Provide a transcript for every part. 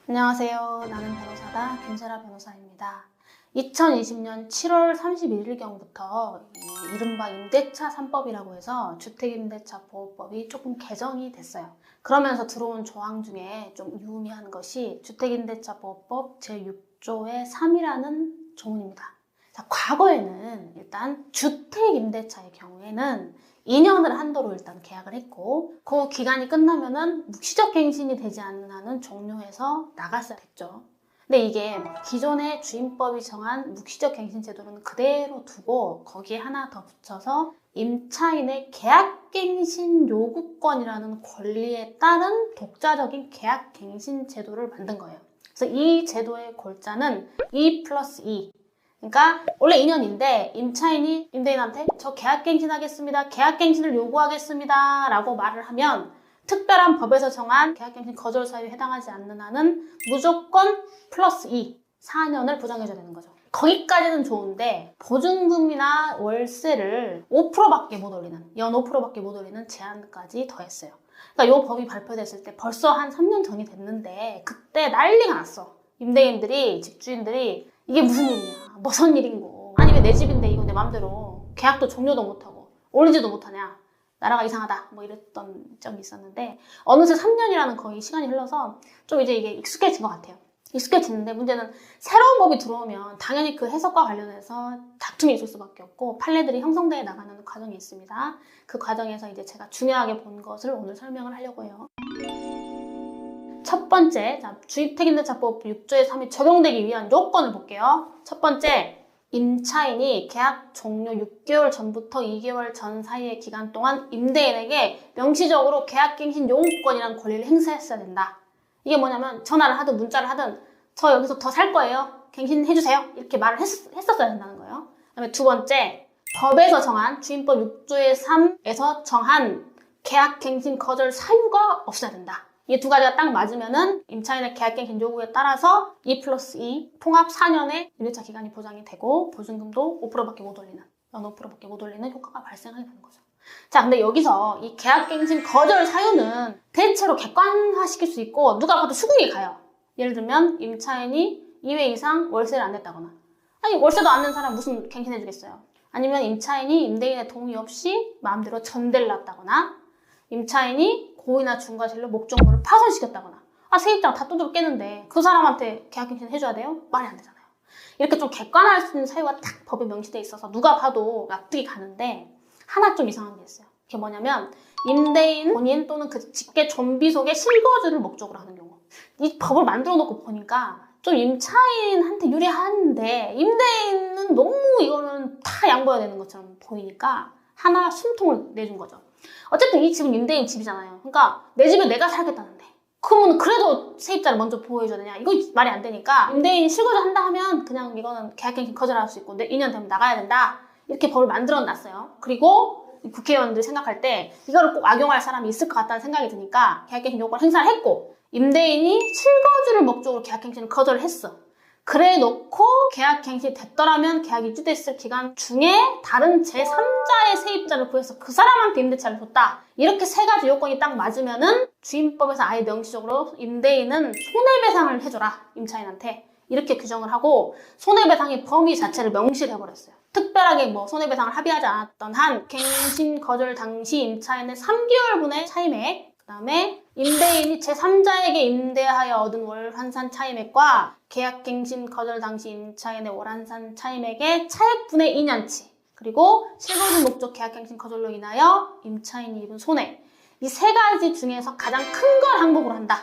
안녕하세요. 나는 변호사다 김세라 변호사입니다. 2020년 7월 31일경부터 이른바 임대차 3법이라고 해서 주택임대차 보호법이 조금 개정이 됐어요. 그러면서 들어온 조항 중에 좀 유의미한 것이 주택임대차 보호법 제6조의 3이라는 조문입니다. 자, 과거에는 일단 주택임대차의 경우에는 2년을 한도로 일단 계약을 했고 그 기간이 끝나면은 묵시적갱신이 되지 않는 한은 종료해서 나갔어야 됐죠. 근데 이게 기존의 주임법이 정한 묵시적갱신 제도는 그대로 두고 거기에 하나 더 붙여서 임차인의 계약갱신 요구권이라는 권리에 따른 독자적인 계약갱신 제도를 만든 거예요. 그래서 이 제도의 골자는 2+2. 그러니까 원래 2년인데 임차인이 임대인한테 저 계약갱신하겠습니다. 계약갱신을 요구하겠습니다. 라고 말을 하면 특별한 법에서 정한 계약갱신 거절 사유에 해당하지 않는 한은 무조건 +2, 4년을 보장해줘야 되는 거죠. 거기까지는 좋은데 보증금이나 월세를 5%밖에 못 올리는, 연 5%밖에 못 올리는 제한까지 더했어요. 그러니까 이 법이 발표됐을 때 벌써 한 3년 전이 됐는데 그때 난리가 났어. 임대인들이, 집주인들이 이게 무슨 일이냐, 무슨 일인고, 아니 왜 내 집인데 이거 내 맘대로 계약도 종료도 못하고 올리지도 못하냐, 나라가 이상하다, 뭐 이랬던 점이 있었는데 어느새 3년이라는 거의 시간이 흘러서 좀 이제 이게 익숙해진 것 같아요. 익숙해지는데 문제는 새로운 법이 들어오면 당연히 그 해석과 관련해서 다툼이 있을 수밖에 없고 판례들이 형성되어 나가는 과정이 있습니다. 그 과정에서 이제 제가 중요하게 본 것을 오늘 설명을 하려고 해요. 첫 번째, 주택임대차법 6조의 3이 적용되기 위한 요건을 볼게요. 첫 번째, 임차인이 계약 종료 6개월 전부터 2개월 전 사이의 기간 동안 임대인에게 명시적으로 계약갱신 요구권이라는 권리를 행사했어야 된다. 이게 뭐냐면 전화를 하든 문자를 하든 저 여기서 더 살 거예요. 갱신해주세요. 이렇게 말을 했었어야 된다는 거예요. 그다음에 두 번째, 법에서 정한 주임법 6조의 3에서 정한 계약갱신 거절 사유가 없어야 된다. 이 두 가지가 딱 맞으면은 임차인의 계약갱신 요구에 따라서 2+2 통합 4년의 임대차 기간이 보장이 되고 보증금도 5%밖에 못 올리는, 연 5%밖에 못 올리는 효과가 발생하게 되는 거죠. 자, 근데 여기서 이 계약갱신 거절 사유는 대체로 객관화시킬 수 있고 누가 봐도 수긍이 가요. 예를 들면 임차인이 2회 이상 월세를 안 냈다거나, 아니 월세도 안 낸 사람 무슨 갱신해주겠어요. 아니면 임차인이 임대인의 동의 없이 마음대로 전대를 놨다거나, 임차인이 고의나 중과실로 목적물을 파손시켰다거나, 세입자가 다 두드러 깨는데 그 사람한테 계약갱신 해줘야 돼요? 말이 안 되잖아요. 이렇게 좀 객관화할 수 있는 사유가 딱 법에 명시돼 있어서 누가 봐도 납득이 가는데 하나 좀 이상한 게 있어요. 그게 뭐냐면 임대인 본인 또는 그 직계 좀비 속의 실거주를 목적으로 하는 경우. 이 법을 만들어 놓고 보니까 좀 임차인한테 유리한데 임대인은 너무 이거는 다 양보해야 되는 것처럼 보이니까 하나 숨통을 내준 거죠. 어쨌든 이 집은 임대인 집이잖아요. 그러니까 내 집에 내가 살겠다는데 그러면 그래도 세입자를 먼저 보호해줘야 되냐? 이거 말이 안 되니까 임대인이 실거주 한다 하면 그냥 이거는 계약갱신 거절할 수 있고 2년 되면 나가야 된다. 이렇게 법을 만들어 놨어요. 그리고 국회의원들이 생각할 때 이거를 꼭 악용할 사람이 있을 것 같다는 생각이 드니까 계약갱신 요구를 행사를 했고 임대인이 실거주를 목적으로 계약갱신을 거절을 했어. 그래 놓고 계약갱신이 됐더라면 계약이 유지됐을 기간 중에 다른 제3자의 세입자를 구해서 그 사람한테 임대차를 줬다. 이렇게 세 가지 요건이 딱 맞으면은 주임법에서 아예 명시적으로 임대인은 손해배상을 해줘라, 임차인한테. 이렇게 규정을 하고 손해배상의 범위 자체를 명시를 해버렸어요. 특별하게 뭐 손해배상을 합의하지 않았던 한 갱신 거절 당시 임차인의 3개월분의 차임액, 그 다음에 임대인이 제3자에게 임대하여 얻은 월 환산 차임액과 계약갱신 거절 당시 임차인의 월 환산 차임액의 차액분의 2년치, 그리고 실거주 목적 계약갱신 거절로 인하여 임차인이 입은 손해, 이 세 가지 중에서 가장 큰 걸 항목으로 한다.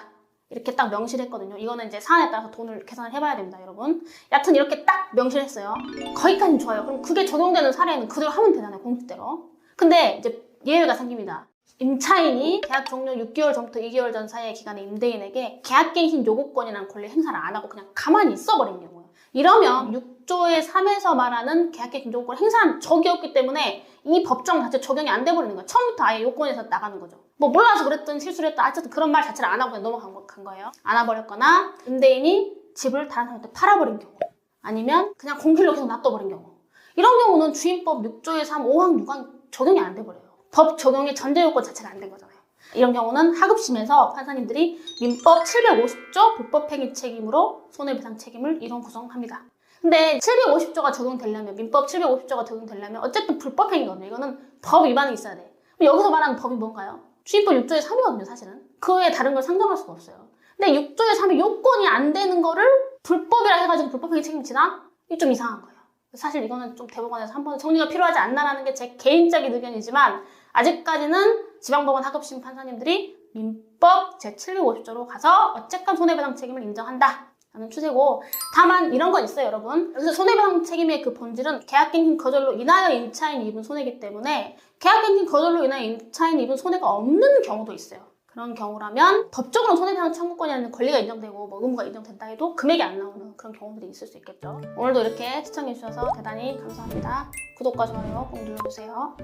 이렇게 딱 명시를 했거든요. 이거는 이제 사안에 따라서 돈을 계산을 해봐야 됩니다, 여러분. 여하튼 이렇게 딱 명시를 했어요. 거기까지는 좋아요. 그럼 그게 적용되는 사례는 그대로 하면 되잖아요, 공식대로. 근데 이제 예외가 생깁니다. 임차인이 계약 종료 6개월 전부터 2개월 전 사이의 기간에 임대인에게 계약갱신 요구권이라는 권리 행사를 안 하고 그냥 가만히 있어버린 경우예요. 이러면 6조의 3에서 말하는 계약갱신 요구권 행사한 적이 없기 때문에 이 법정 자체 적용이 안 돼버리는 거예요. 처음부터 아예 요건에서 나가는 거죠. 뭐 몰라서 그랬든 실수를 했든 어쨌든 그런 말 자체를 안 하고 그냥 넘어간 거예요. 안아버렸거나 임대인이 집을 다른 사람한테 팔아버린 경우, 아니면 그냥 공실로 계속 놔둬버린 경우, 이런 경우는 주임법 6조의 3, 5항, 6항 적용이 안 돼버려요. 법 적용의 전제 요건 자체가 안 된 거잖아요. 이런 경우는 하급심에서 판사님들이 민법 750조 불법행위 책임으로 손해배상 책임을 이론 구성합니다. 근데 750조가 적용되려면, 민법 750조가 적용되려면 어쨌든 불법행위거든요. 이거는 법 위반이 있어야 돼. 여기서 말하는 법이 뭔가요? 주민법 6조의 3이거든요, 사실은. 그 외에 다른 걸 상정할 수가 없어요. 근데 6조의 3이 요건이 안 되는 거를 불법이라 해가지고 불법행위 책임지나? 이게 좀 이상한 거예요. 사실 이거는 좀 대법원에서 한 번 정리가 필요하지 않나라는 게 제 개인적인 의견이지만, 아직까지는 지방법원 하급심 판사님들이 민법 제750조로 가서 어쨌건 손해배상 책임을 인정한다 라는 추세고, 다만 이런 건 있어요, 여러분. 그래서 손해배상 책임의 그 본질은 계약갱신 거절로 인하여 임차인이 입은 손해이기 때문에 계약갱신 거절로 인하여 임차인이 입은 손해가 없는 경우도 있어요. 그런 경우라면 법적으로 손해배상 청구권이라는 권리가 인정되고 의무가 인정된다 해도 금액이 안 나오는 그런 경우들이 있을 수 있겠죠. 오늘도 이렇게 시청해주셔서 대단히 감사합니다. 구독과 좋아요 꼭 눌러주세요.